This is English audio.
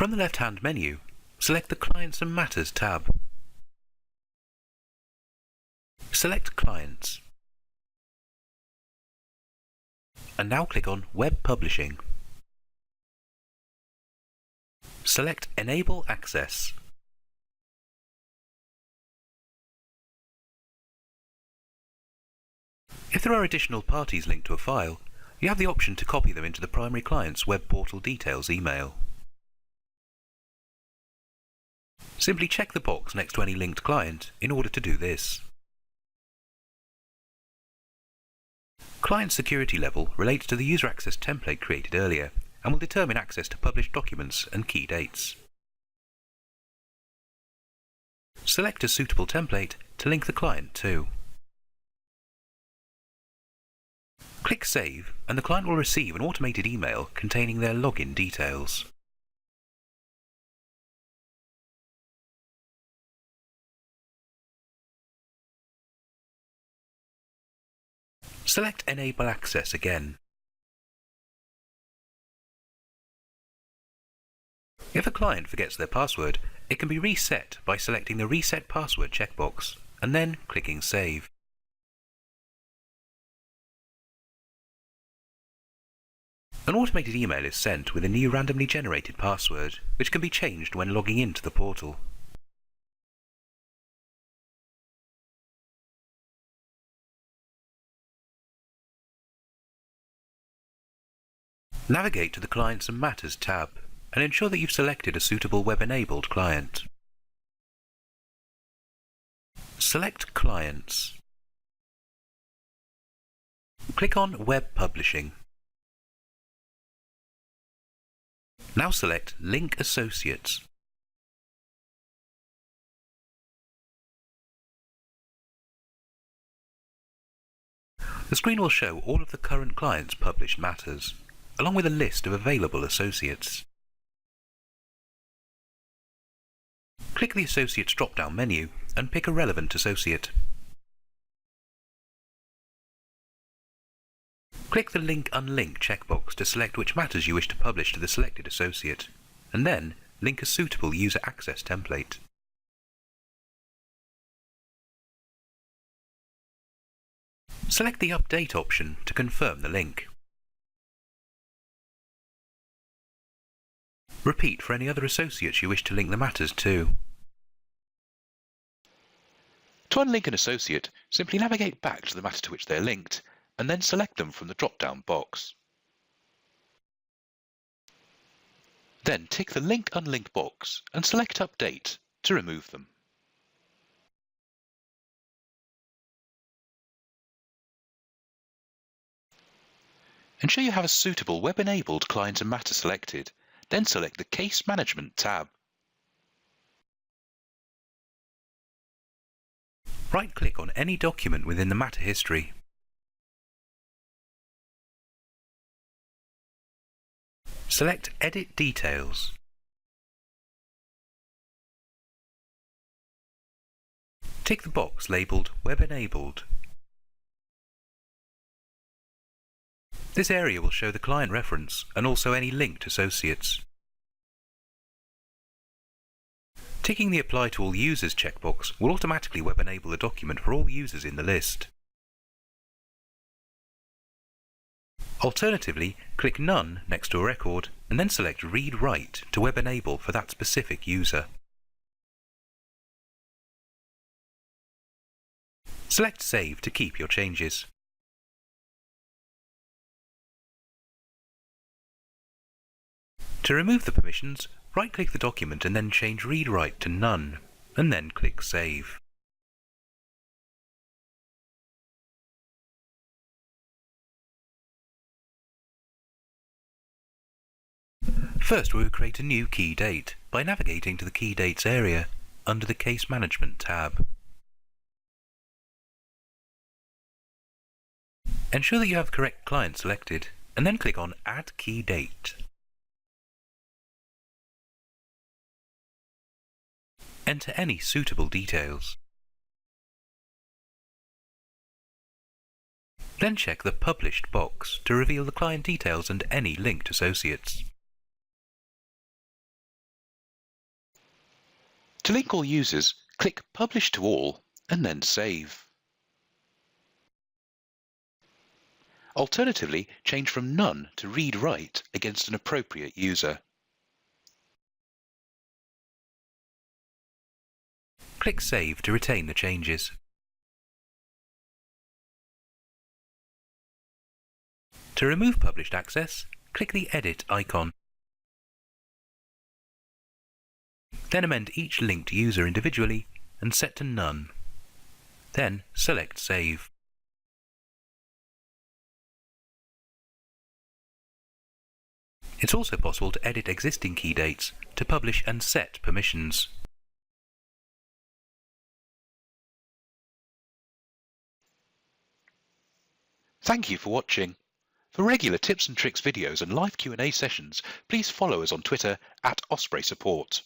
From the left-hand menu, select the Clients and Matters tab. Select Clients. And now click on Web Publishing. Select Enable Access. If there are additional parties linked to a file, you have the option to copy them into the primary client's web portal details email. Simply check the box next to any linked client in order to do this. Client security level relates to the user access template created earlier and will determine access to published documents and key dates. Select a suitable template to link the client to. Click Save and the client will receive an automated email containing their login details. Select Enable Access again. If a client forgets their password, it can be reset by selecting the Reset Password checkbox and then clicking Save. An automated email is sent with a new randomly generated password, which can be changed when logging into the portal. Navigate to the Clients and Matters tab and ensure that you've selected a suitable web-enabled client. Select Clients. Click on Web Publishing. Now select Link Associates. The screen will show all of the current clients' published matters, along with a list of available associates. Click the Associates drop-down menu and pick a relevant associate. Click the Link Unlink checkbox to select which matters you wish to publish to the selected associate, and then link a suitable user access template. Select the Update option to confirm the link. Repeat for any other associates you wish to link the matters to. To unlink an associate, simply navigate back to the matter to which they are linked, and then select them from the drop-down box. Then tick the Link Unlink box and select Update to remove them. Ensure you have a suitable web-enabled client and matter selected, then select the Case Management tab. Right-click on any document within the matter history. Select Edit Details. Tick the box labelled Web Enabled. This area will show the client reference and also any linked associates. Ticking the Apply to All Users checkbox will automatically web enable the document for all users in the list. Alternatively, click None next to a record and then select Read Write to web enable for that specific user. Select Save to keep your changes. To remove the permissions, right-click the document and then change Read Write to None, and then click Save. First, we will create a new key date by navigating to the Key Dates area under the Case Management tab. Ensure that you have the correct client selected, and then click on Add Key Date. Enter any suitable details. Then check the Published box to reveal the client details and any linked associates. To link all users, click Publish to All and then Save. Alternatively, change from None to Read-Write against an appropriate user. Click Save to retain the changes. To remove published access, click the Edit icon. Then amend each linked user individually and set to None. Then select Save. It's also possible to edit existing key dates to publish and set permissions. Thank you for watching. For regular tips and tricks videos and live Q&A sessions, please follow us on Twitter @Osprey Support.